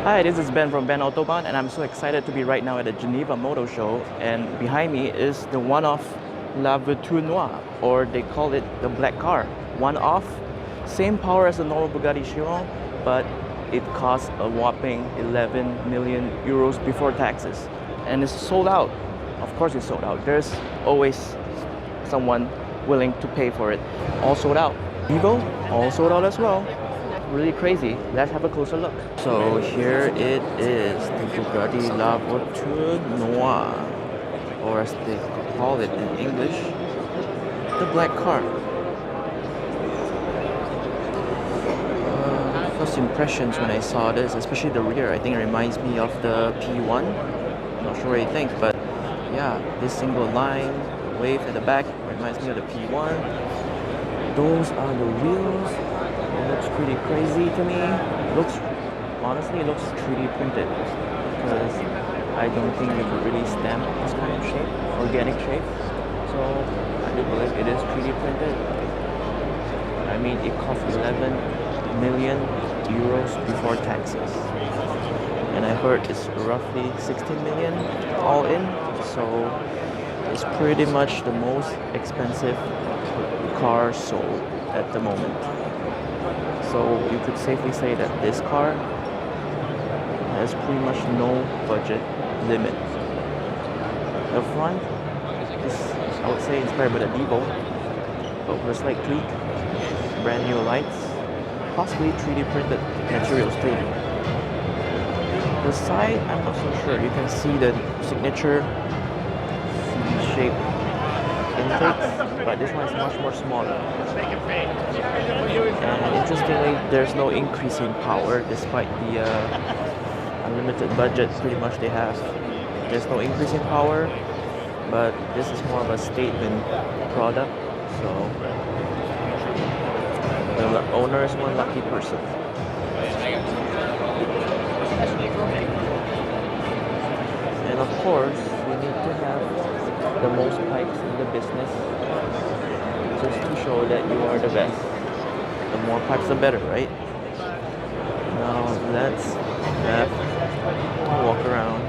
Hi, this is Ben from Ben Autobahn, and I'm so excited to be right now at the Geneva Motor Show. And behind me is the one-off La Voiture Noire, or they call it the black car. One-off, same power as the normal Bugatti Chiron, but it costs a whopping 11 million euros before taxes, and it's sold out. Of course, it's sold out. There's always someone willing to pay for it. All sold out. Evo, all sold out as well. Really crazy. Let's have a closer look. So here it is, the Bugatti La Voiture Noire, or as they call it in English, the black car. First impressions when I saw this, especially the rear, I think it reminds me of the P1. Not sure what you think, but yeah, this single line wave at the back reminds me of the P1. Those are the wheels. It looks pretty crazy to me. Honestly, it looks 3D printed, because I don't think you could really stamp this kind of shape, organic shape. So I do believe it is 3D printed. I mean, it costs 11 million euros before taxes, and I heard it's roughly 16 million all in. So it's pretty much the most expensive car sold at the moment. So you could safely say that this car has pretty much no budget limit. The front is, I would say, inspired by the Devo, but with a slight tweak, brand new lights, possibly 3D printed materials too. The side, I'm not so sure. You can see the signature C-shaped intakes, but this one is much more smaller. And interestingly, there's no increase in power despite the unlimited budget pretty much they have. There's no increase in power, but this is more of a statement product, so the owner is one lucky person. And of course, you need to have the most pipes in the business just to show that you are the best. The more pipes, the better, right? Now let's have a walk around.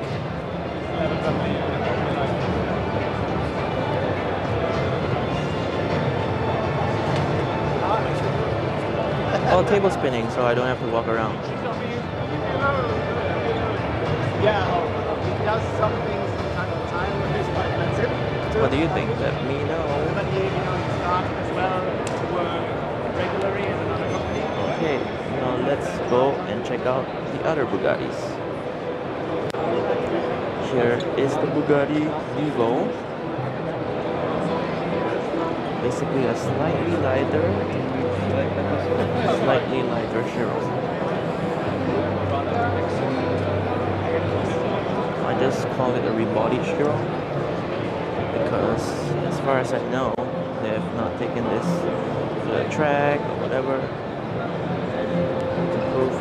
Oh, table spinning, so I don't have to walk around. Yeah, it does some things from time to time, but it's quite expensive. What do you think? Let me know. But you start as well to work regularly in another company. Okay, now let's go and check out the other Bugattis. Here is the Bugatti Devo. Basically a slightly lighter Chiron. I just call it a rebodied Chiron because, as far as I know, they have not taken this to the track or whatever to prove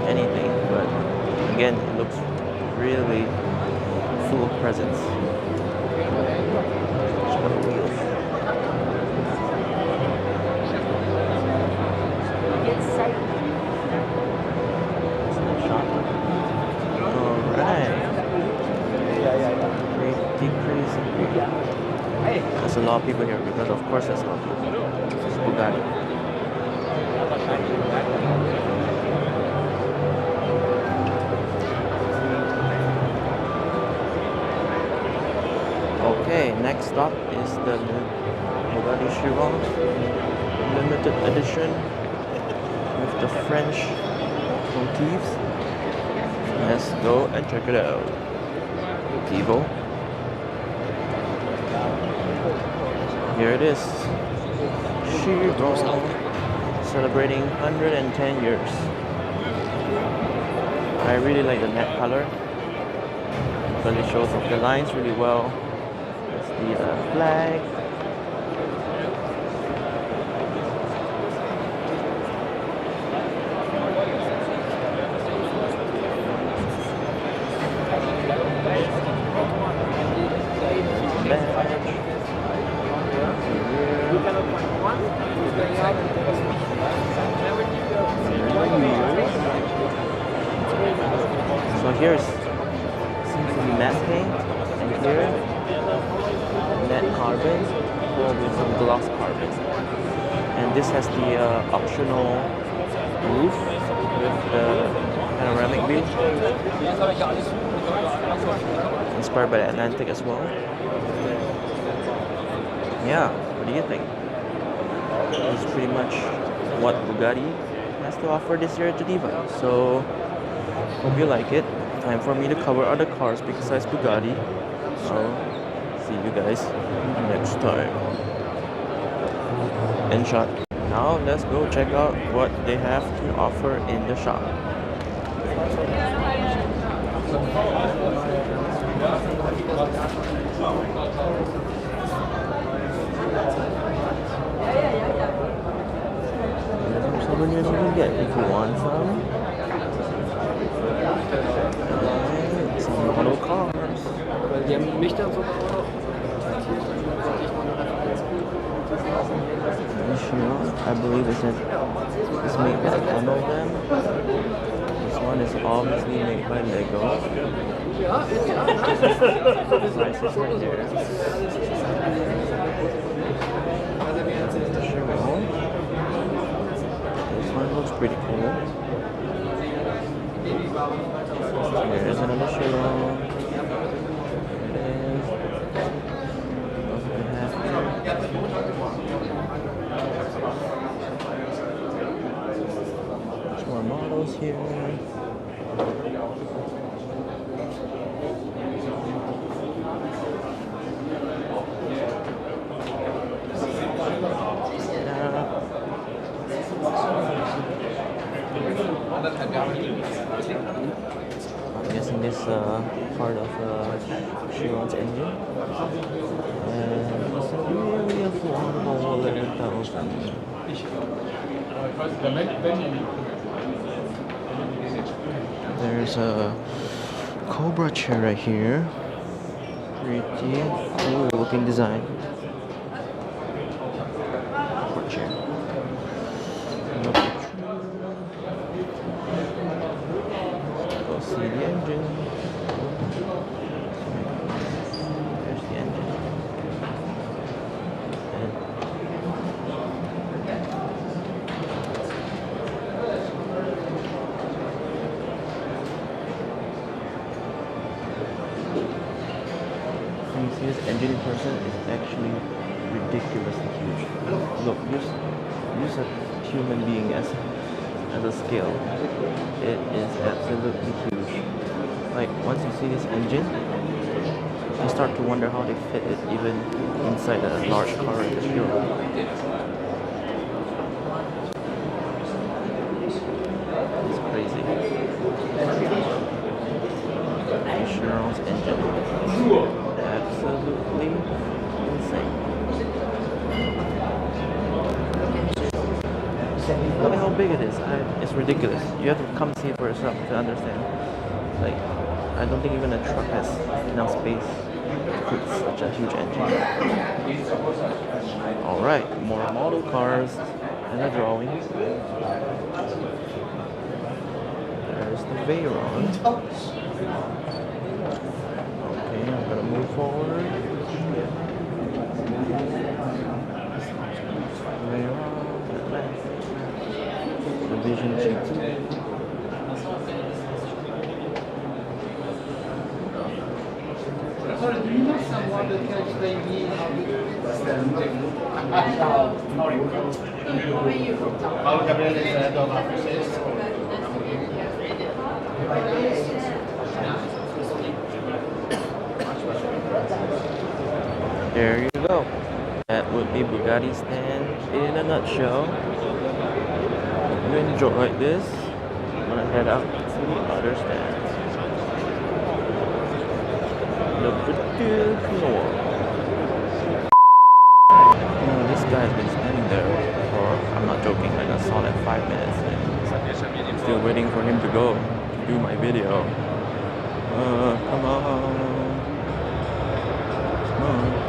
anything. But again, it looks really full of presence. There's a lot of people here because, of course, there's a lot of people. It's Bugatti. Okay, next stop is the Bugatti Chiron limited edition with the French motifs. Let's go and check it out. Devo. Here it is, Chiron, celebrating 110 years. I really like the matte color because it shows off the lines really well. It's the flag. here seems to be matte paint, and here matte carbon with some gloss carbon. And this has the optional roof with the panoramic view, inspired by the Atlantic as well. Yeah, what do you think? This is pretty much what Bugatti has to offer this year at Geneva. So, hope you like it. Time for me to cover other cars besides Bugatti. So, see you guys next time. End shot. Now let's go check out what they have to offer in the shop. There's souvenirs you can get if you want some. And some model cars. Die haben mich dann so. I believe it's made by one of them. This one is obviously made by Lego. Prices right there. This one looks pretty cool. Here's another Chiron. More models here. I'm guessing this part of Chiron's engine. And it's really affordable, 11,000. There's a Cobra chair right here. Pretty cool looking design. Cobra chair. Go see the engine. There's the engine. This engine in person is actually ridiculously huge. Look, use a human being as a scale. It is absolutely huge. Like, once you see this engine, you start to wonder how they fit it even inside a large car like the Chiron. It's crazy. Chiron's engine. Absolutely insane. Look at how big it is. It's ridiculous. You have to come see it for yourself to understand. Like, I don't think even a truck has enough space to put such a huge engine. Alright, more model cars and a drawing. There's the Veyron. I'm gonna move forward. The Vision GT. Do you know someone that can explain me how to do There you go. That would be Bugatti stand in a nutshell. If you enjoyed this, I'm gonna head out to the other stands. Look ridiculous. This guy has been standing there for, I'm not joking, like a solid 5 minutes. And I'm still waiting for him to go to do my video. Come on. Come on.